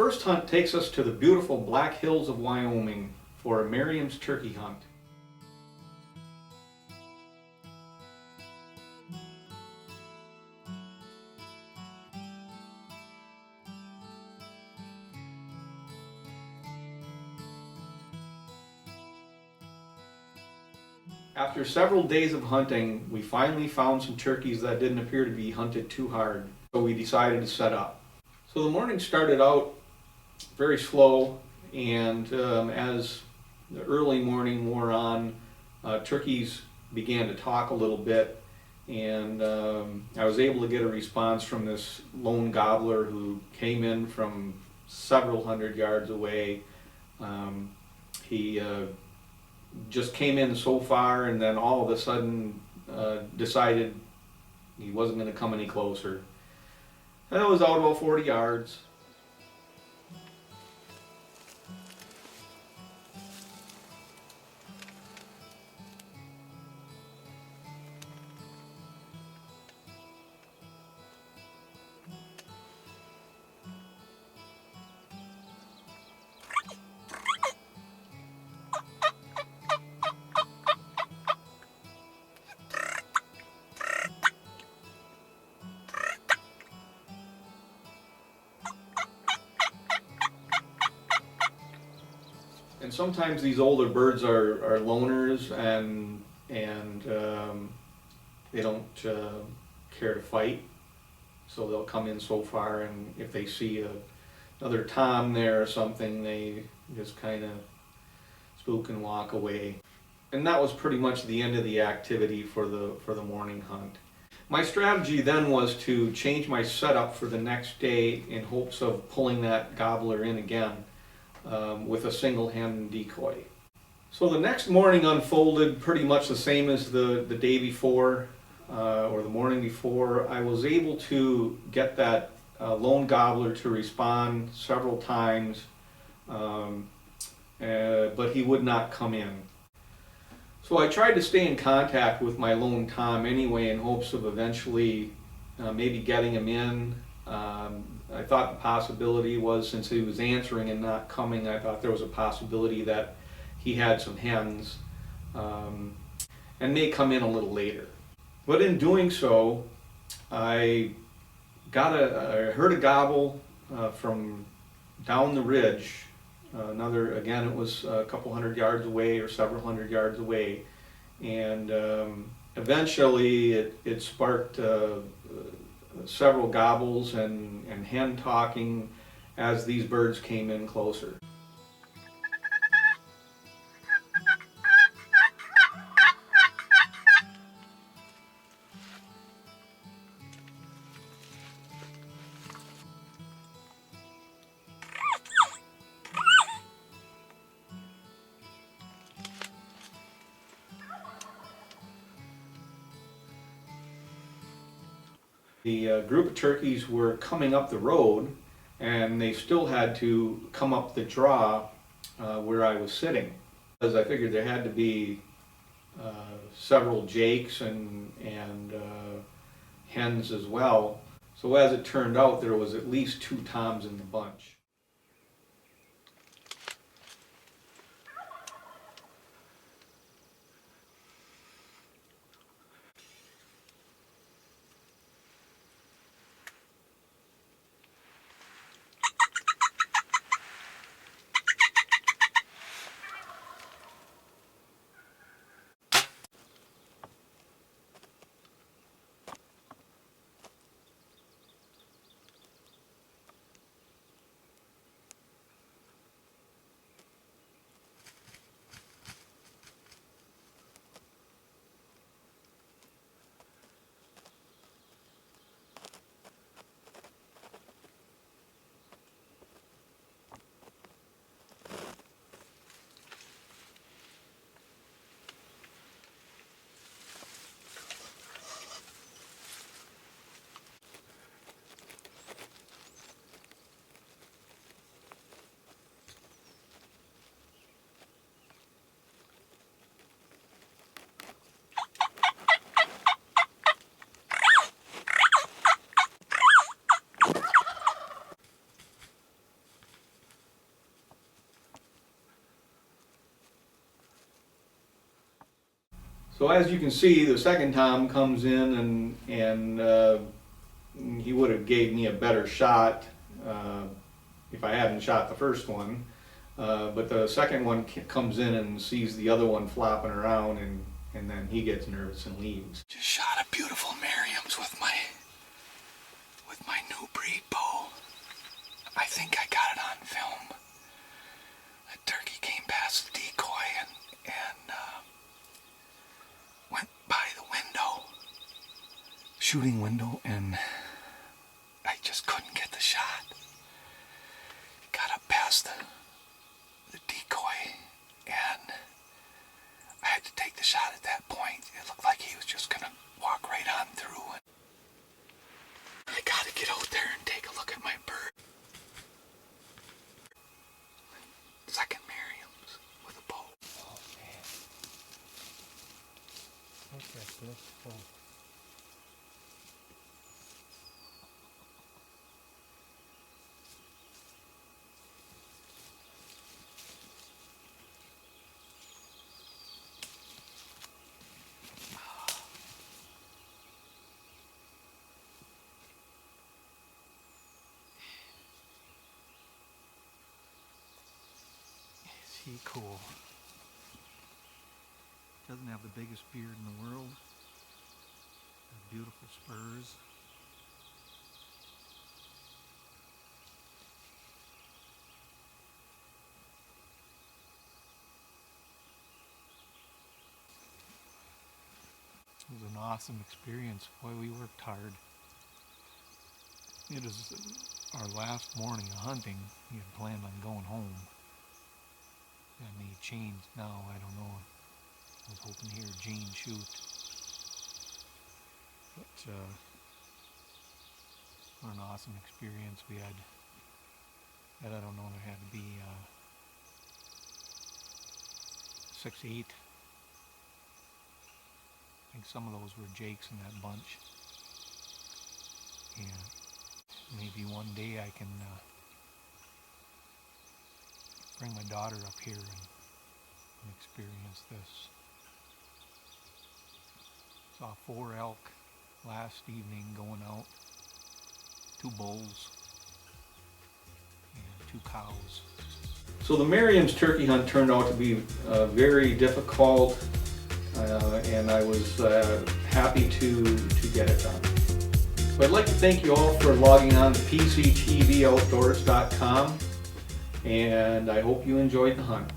first hunt takes us to the beautiful Black Hills of Wyoming for a Merriams turkey hunt. After several days of hunting, we finally found some turkeys that didn't appear to be hunted too hard, so we decided to set up. So the morning started out very slow, and as the early morning wore on, turkeys began to talk a little bit, and I was able to get a response from this lone gobbler who came in from several hundred yards away. He just came in so far, and then all of a sudden decided he wasn't going to come any closer. And I was out about 40 yards. And sometimes these older birds are loners, and they don't care to fight, so they'll come in so far, and if they see another tom there or something, they just kind of spook and walk away. And that was pretty much the end of the activity for the morning hunt. My strategy then was to change my setup for the next day in hopes of pulling that gobbler in again with a single hen decoy. So the next morning unfolded pretty much the same as the day before or the morning before. I was able to get that lone gobbler to respond several times, but he would not come in. So I tried to stay in contact with my lone tom anyway in hopes of eventually maybe getting him in. I thought the possibility was, since he was answering and not coming, I thought there was a possibility that he had some hens and may come in a little later. But in doing so, I heard a gobble from down the ridge. Again, it was a couple hundred yards away or several hundred yards away, and eventually it sparked several gobbles and hen talking as these birds came in closer. The group of turkeys were coming up the road, and they still had to come up the draw where I was sitting, because I figured there had to be several jakes and hens as well. So as it turned out, there was at least 2 toms in the bunch. So as you can see, the second Tom comes in and he would have gave me a better shot if I hadn't shot the first one. But the second one comes in and sees the other one flopping around, and then he gets nervous and leaves. Just shot a beautiful Merriams with my new breed bow. I think I got it on film. A turkey came past the decoy and went by the window, shooting window, and I just couldn't get the shot. Got up past the decoy, and I had to take the shot at that point. It looked like he was just gonna walk right on through. I gotta get out there and take a look at my bird. Second Merriams with a bow. Oh man. Look at this bow. Is he cool? Doesn't have the biggest beard in the world. Has beautiful spurs. It was an awesome experience. Boy, we worked hard. It was our last morning of hunting. We had planned on going home. That may change now, I don't know. I was hoping to hear Gene shoot. But what an awesome experience we had. And I don't know, there had to be 6, 8. I think some of those were Jakes in that bunch. And maybe one day I can bring my daughter up here and experience this. Saw 4 elk last evening going out, 2 bulls, and 2 cows. So the Merriams turkey hunt turned out to be very difficult, and I was happy to get it done. So I'd like to thank you all for logging on to PCTVOutdoors.com, and I hope you enjoyed the hunt.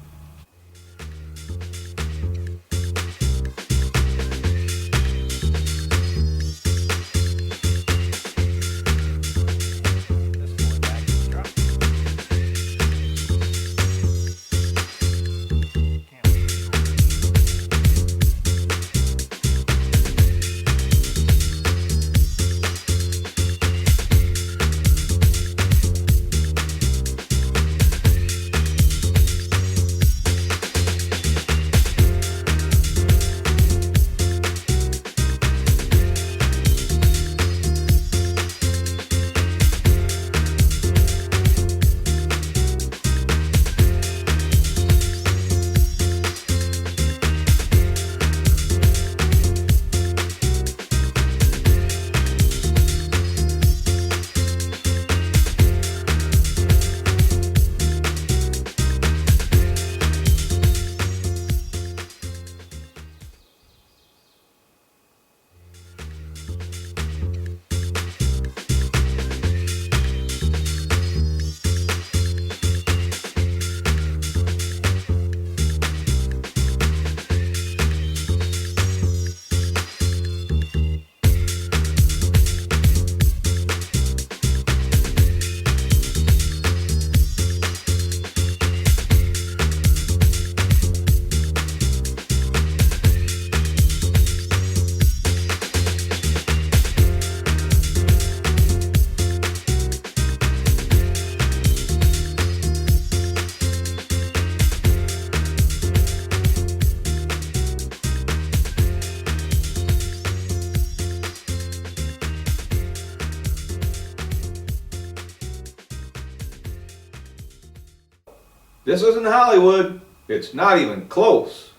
This isn't Hollywood. It's not even close.